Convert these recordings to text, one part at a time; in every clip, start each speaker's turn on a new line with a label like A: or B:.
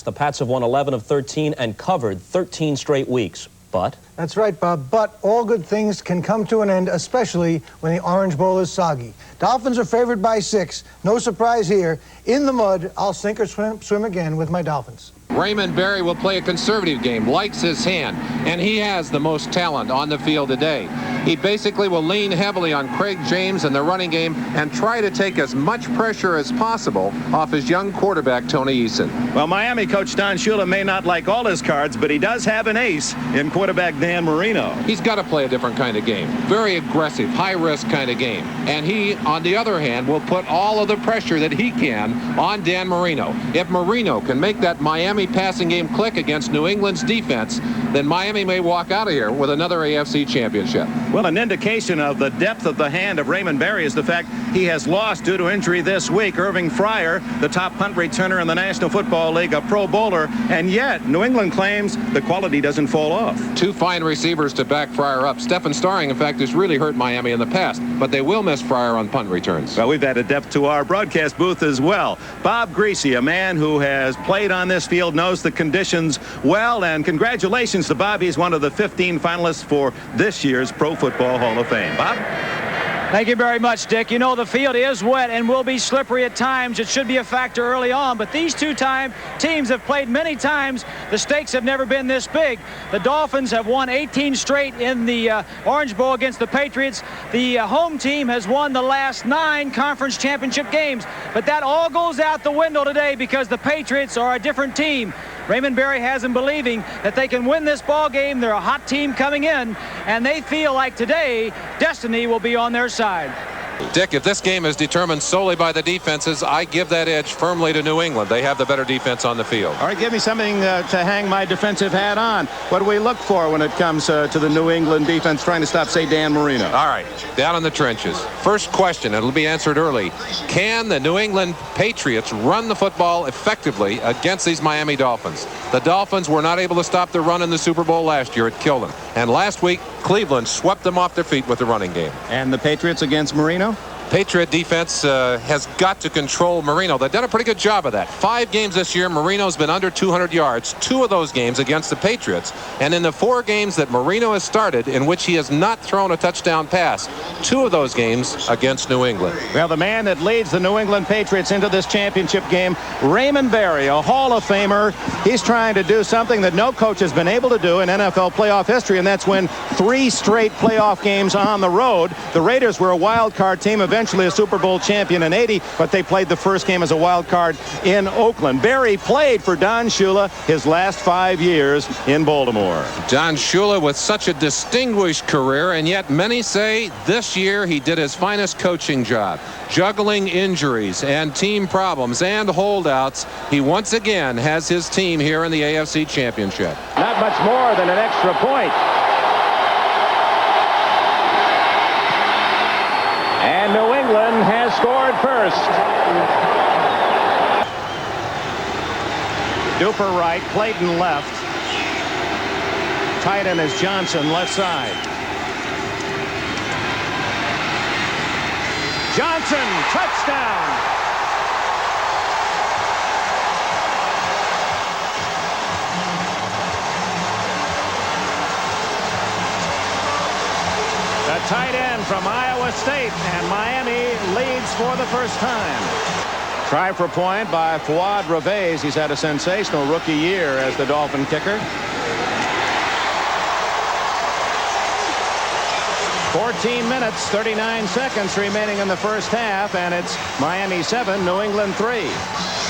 A: The Pats have won 11 of 13 and covered 13 straight weeks. But?
B: That's right, Bob. But all good things can come to an end, especially when the Orange Bowl is soggy. Dolphins are favored by 6. No surprise here. In the mud, I'll sink or swim again with my Dolphins.
C: Raymond Berry will play a conservative game, likes his hand, and he has the most talent on the field today. He basically will lean heavily on Craig James in the running game and try to take as much pressure as possible off his young quarterback, Tony Eason.
D: Well, Miami coach Don Shula may not like all his cards, but he does have an ace in quarterback Dan Marino.
C: He's got to play a different kind of game. Very aggressive, high-risk kind of game. And he, on the other hand, will put all of the pressure that he can on Dan Marino. If Marino can make that Miami passing game click against New England's defense, then Miami may walk out of here with another AFC championship.
D: Well, an indication of the depth of the hand of Raymond Berry is the fact he has lost due to injury this week. Irving Fryer, the top punt returner in the National Football League, a Pro Bowler, and yet New England claims the quality doesn't fall off.
C: Two fine receivers to back Fryer up. Stephen Starring, in fact, has really hurt Miami in the past, but they will miss Fryer on punt returns.
D: Well, we've added depth to our broadcast booth as well. Bob Greasy, a man who has played on this field, knows the conditions well, and congratulations to Bob. He's one of the 15 finalists for this year's Pro Football Hall of Fame. Bob?
E: Thank you very much, Dick. You know, the field is wet and will be slippery at times. It should be a factor early on, but these two teams have played many times. The stakes have never been this big. The Dolphins have won 18 straight in the Orange Bowl against the Patriots. The home team has won the last 9 conference championship games, but that all goes out the window today because the Patriots are a different team. Raymond Berry has them believing that they can win this ball game. They're a hot team coming in, and they feel like today destiny will be on their side.
C: Dick, if this game is determined solely by the defenses, I give that edge firmly to New England. They have the better defense on the field.
D: All right, give me something to hang my defensive hat on. What do we look for when it comes to the New England defense trying to stop, say, Dan Marino?
C: All right, down in the trenches. First question, it'll be answered early. Can the New England Patriots run the football effectively against these Miami Dolphins? The Dolphins were not able to stop the run in the Super Bowl last year. It killed them. And last week, Cleveland swept them off their feet with the running game.
D: And the Patriots against Marino?
C: Patriot defense has got to control Marino. They've done a pretty good job of that. 5 games this year, Marino's been under 200 yards, 2 of those games against the Patriots. And in the 4 games that Marino has started, in which he has not thrown a touchdown pass, 2 of those games against New England.
D: Well, the man that leads the New England Patriots into this championship game, Raymond Berry, a Hall of Famer. He's trying to do something that no coach has been able to do in NFL playoff history, and that's win 3 straight playoff games on the road. The Raiders were a wild card team, eventually a Super Bowl champion in '80, but they played the first game as a wild card in Oakland. Berry played for Don Shula his last 5 years in Baltimore.
C: Don Shula with such a distinguished career, and yet many say this year he did his finest coaching job. Juggling injuries and team problems and holdouts, he once again has his team here in the AFC Championship.
D: Not much more than an extra point. And New England has scored first. Duper right, Clayton left. Tight end is Johnson, left side. Johnson, touchdown. The tight end from Iowa State, and Miami leads for the first time. Try for point by Fouad Reveiz. He's had a sensational rookie year as the Dolphin kicker. 14 minutes, 39 seconds remaining in the first half, and it's Miami 7, New England 3.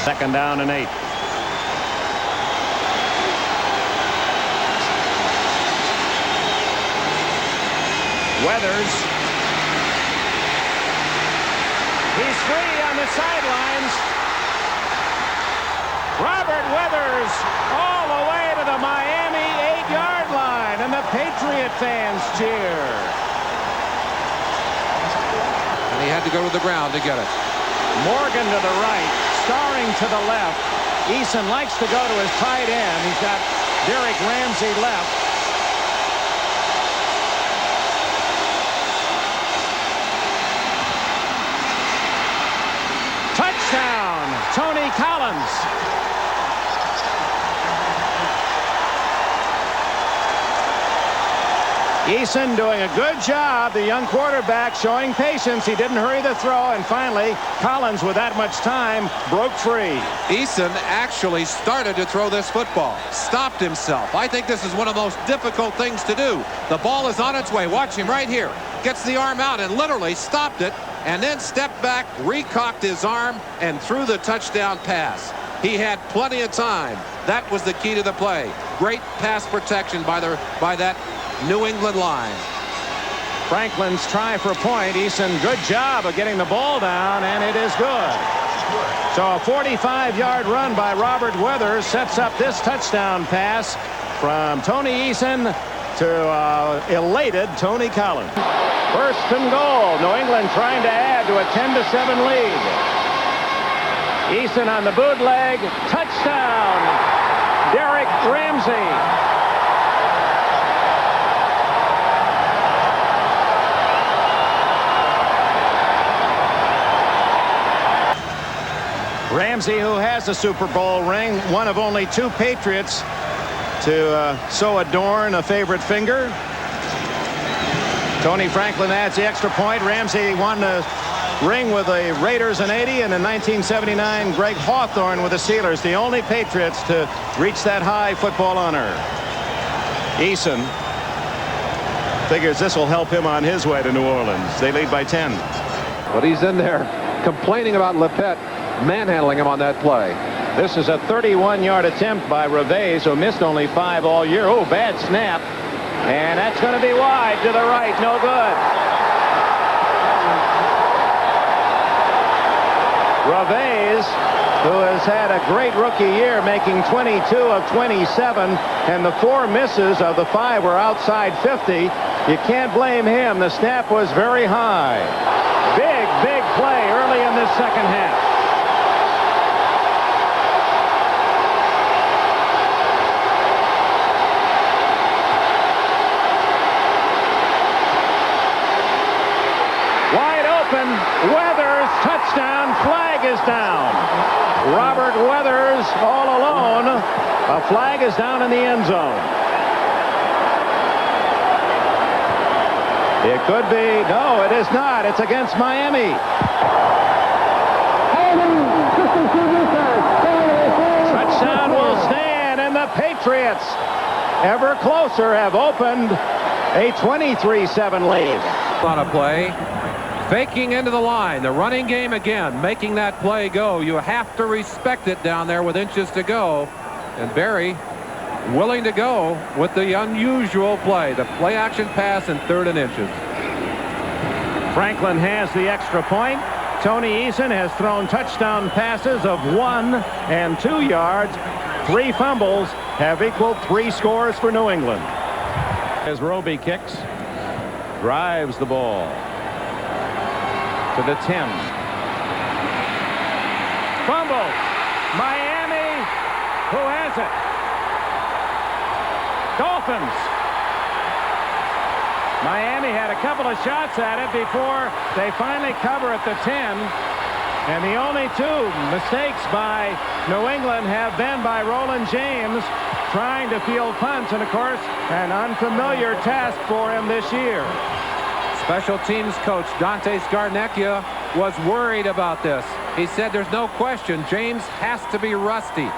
D: Second down and 8. Weathers. He's free on the sidelines. Robert Weathers all the way to the Miami 8-yard line, and the Patriot fans cheer.
C: And he had to go to the ground to get it.
D: Morgan to the right, Starring to the left. Eason likes to go to his tight end. He's got Derek Ramsey left. Touchdown, Tony Collins. Eason doing a good job. The young quarterback showing patience. He didn't hurry the throw, and finally Collins, with that much time, broke free.
C: Eason actually started to throw this football, stopped himself. I think this is one of the most difficult things to do. The ball is on its way. Watch him right here. Gets the arm out and literally stopped it, and then stepped back, recocked his arm, and threw the touchdown pass. He had plenty of time. That was the key to the play. Great pass protection by that New England line.
D: Franklin's try for a point. Eason, good job of getting the ball down, and it is good. So a 45-yard run by Robert Weathers sets up this touchdown pass from Tony Eason to elated Tony Collins. First and goal. New England trying to add to a 10-7 lead. Eason on the bootleg. Touchdown. Derek Ramsey. Ramsey, who has a Super Bowl ring, one of only 2 Patriots to so adorn a favorite finger. Tony Franklin adds the extra point. Ramsey won the ring with the Raiders in '80, and in 1979 Greg Hawthorne with the Steelers, the only Patriots to reach that high football honor. Eason figures this will help him on his way to New Orleans. They lead by 10.
C: But he's in there complaining about Lepet manhandling him on that play.
D: This is a 31-yard attempt by Reves, who missed only 5 all year. Oh, bad snap. And that's going to be wide to the right. No good. Reves, who has had a great rookie year, making 22 of 27, and the 4 misses of the 5 were outside 50. You can't blame him. The snap was very high. Big play early in this second half. Weathers, touchdown, flag is down. Robert Weathers all alone. A flag is down in the end zone. It could be. No, it is not. It's against Miami. Touchdown will stand, and the Patriots, ever closer, have opened a 23-7 lead.
C: On a play. Faking into the line. The running game again, making that play go. You have to respect it down there with inches to go. And Barry willing to go with the unusual play. The play action pass in 3rd and inches.
D: Franklin has the extra point. Tony Eason has thrown touchdown passes of 1 and 2 yards. 3 fumbles have equaled 3 scores for New England. As Roby kicks, drives the ball to the 10. Fumble. Miami, who has it? Dolphins. Miami had a couple of shots at it before they finally cover at the 10. And the only 2 mistakes by New England have been by Roland James trying to field punts, and of course an unfamiliar task for him this year.
C: Special teams coach Dante Scarnecchia was worried about this. He said there's no question James has to be rusty.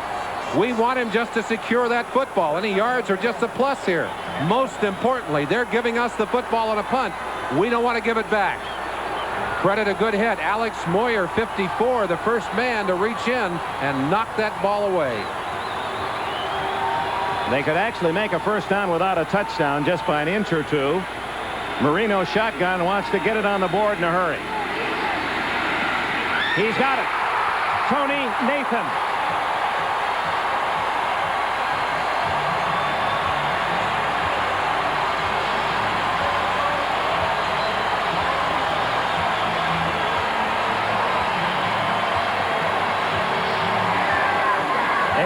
C: We want him just to secure that football. Any yards are just a plus here. Most importantly, they're giving us the football on a punt. We don't want to give it back. Credit a good hit. Alex Moyer, 54, the first man to reach in and knock that ball away.
D: They could actually make a first down without a touchdown just by an inch or 2. Marino shotgun, wants to get it on the board in a hurry. He's got it. Tony Nathan.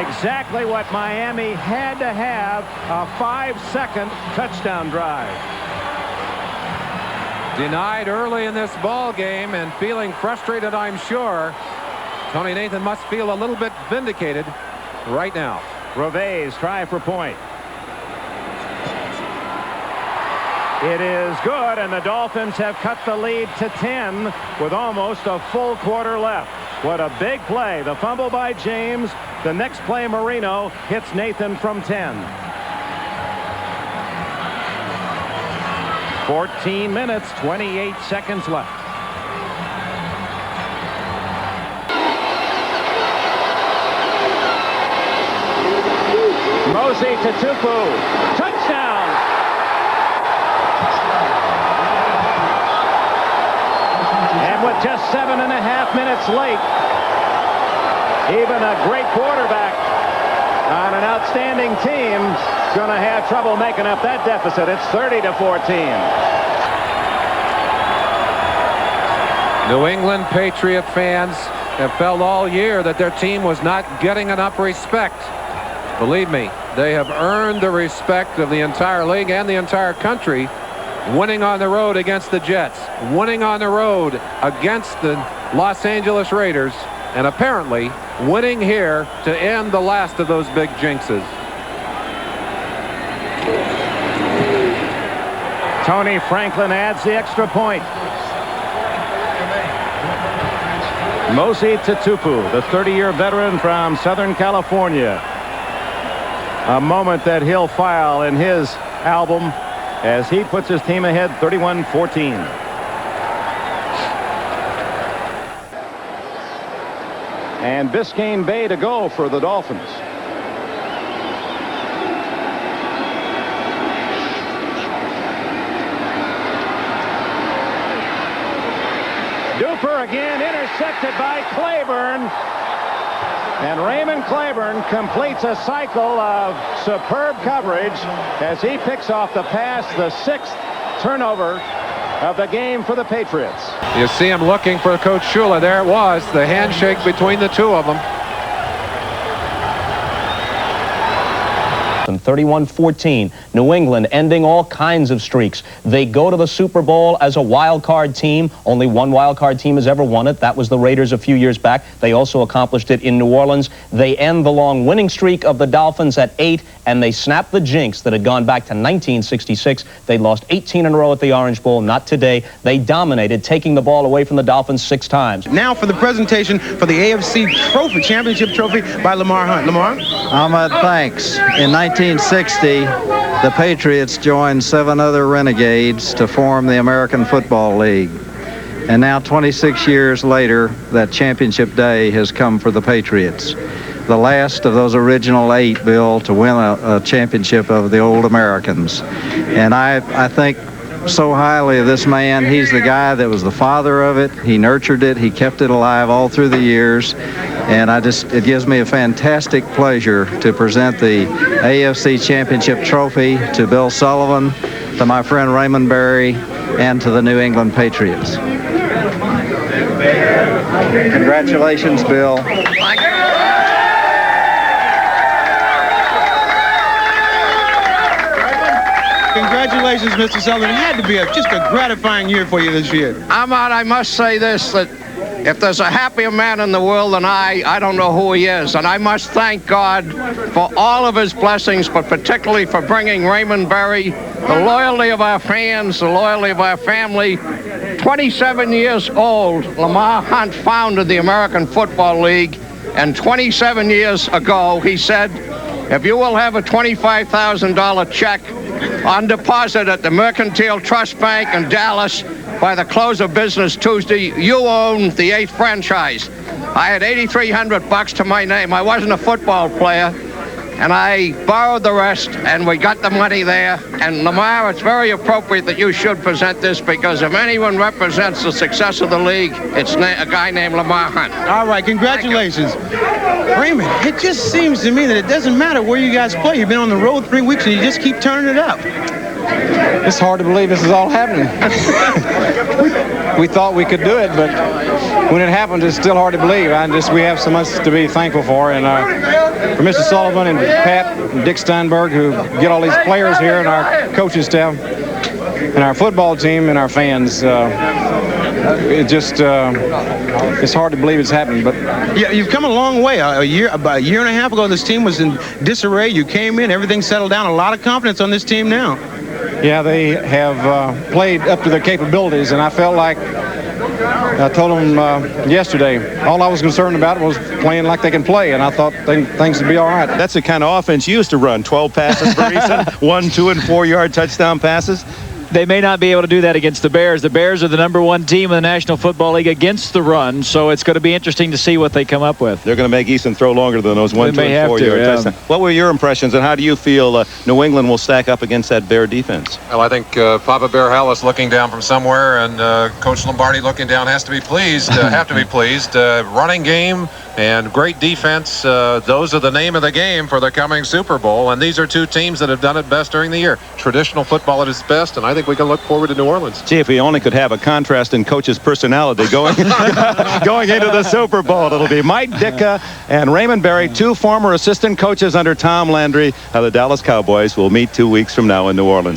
D: Exactly what Miami had to have, a 5-second touchdown drive.
C: Denied early in this ball game and feeling frustrated, I'm sure. Tony Nathan must feel a little bit vindicated right now.
D: Reves try for point. It is good, and the Dolphins have cut the lead to 10 with almost a full quarter left. What a big play. The fumble by James. The next play, Marino hits Nathan from 10. 14 minutes, 28 seconds left. Mosey to Tupu. Touchdown! And with just 7.5 minutes late, even a great quarterback on an outstanding team is going to have trouble making up that deficit. It's 30-14.
C: New England Patriot fans have felt all year that their team was not getting enough respect. Believe me, they have earned the respect of the entire league and the entire country, winning on the road against the Jets, winning on the road against the Los Angeles Raiders, and apparently winning here to end the last of those big jinxes.
D: Tony Franklin adds the extra point. Mosey to Tupu, the 30-year veteran from Southern California. A moment that he'll file in his album as he puts his team ahead 31-14. And Biscayne Bay to go for the Dolphins. Duper again, intercepted by Claiborne. And Raymond Claiborne completes a cycle of superb coverage as he picks off the pass, the 6th turnover of the game for the Patriots.
C: You see him looking for Coach Shula. There it was, the handshake between the two of them.
A: And 31-14, New England ending all kinds of streaks. They go to the Super Bowl as a wild card team. Only one wild card team has ever won it. That was the Raiders a few years back. They also accomplished it in New Orleans. They end the long winning streak of the Dolphins at 8, and they snap the jinx that had gone back to 1966. They lost 18 in a row at the Orange Bowl. Not today. They dominated, taking the ball away from the Dolphins 6 times.
F: Now for the presentation for the AFC trophy, championship trophy by Lamar Hunt. Lamar?
G: Ahmed, thanks. In 1960, the Patriots joined 7 other renegades to form the American Football League. And now 26 years later, that championship day has come for the Patriots. The last of those original 8, Bill, to win a championship of the old Americans. And I think so highly of this man. He's the guy that was the father of it. He nurtured it. He kept it alive all through the years. And it gives me a fantastic pleasure to present the AFC Championship Trophy to Bill Sullivan, to my friend Raymond Berry, and to the New England Patriots. Congratulations, Bill.
F: Congratulations, Mr. Sullivan. It had to be just a gratifying year for you this year.
H: Ahmad, I must say this, that if there's a happier man in the world than I don't know who he is. And I must thank God for all of his blessings, but particularly for bringing Raymond Berry, the loyalty of our fans, the loyalty of our family. 27 years old, Lamar Hunt founded the American Football League, and 27 years ago, he said, if you will have a $25,000 check on deposit at the Mercantile Trust Bank in Dallas by the close of business Tuesday, you own the 8th franchise. I had $8,300 to my name. I wasn't a football player, and I borrowed the rest, and we got the money there. And Lamar, it's very appropriate that you should present this, because if anyone represents the success of the league, it's a guy named Lamar Hunt.
F: All right, congratulations. Raymond, it just seems to me that it doesn't matter where you guys play. You've been on the road 3 weeks, and you just keep turning it up.
I: It's hard to believe this is all happening. We thought we could do it, but when it happens, it's still hard to believe. We have so much to be thankful for, and for Mr. Sullivan and Pat and Dick Steinberg, who get all these players here, and our coaching staff, and our football team, and our fans. It's hard to believe it's happening, but
F: yeah, you've come a long way. About a year and a half ago, this team was in disarray. You came in, everything settled down. A lot of confidence on this team now.
I: Yeah, they have played up to their capabilities, and I felt like I told them yesterday, all I was concerned about was playing like they can play, and I thought things would be all right.
D: That's the kind of offense you used to run. 12 passes per season, 1, 2, and 4-yard touchdown passes.
E: They may not be able to do that against the Bears. The Bears are the #1 team in the National Football League against the run, so it's going to be interesting to see what they come up with.
D: They're going to make Easton throw longer than those 1, 2, and 4-yard touchdowns. What were your impressions, and how do you feel New England will stack up against that Bear defense?
C: Well, I think Papa Bear Hallis looking down from somewhere, and Coach Lombardi looking down has to be pleased. Running game and great defense. Those are the name of the game for the coming Super Bowl, and these are two teams that have done it best during the year. Traditional football at its best, and I think we can look forward to New Orleans.
D: Gee, if we only could have a contrast in coach's personality going into the Super Bowl. It'll be Mike Ditka and Raymond Berry, two former assistant coaches under Tom Landry of the Dallas Cowboys. Will meet 2 weeks from now in New Orleans.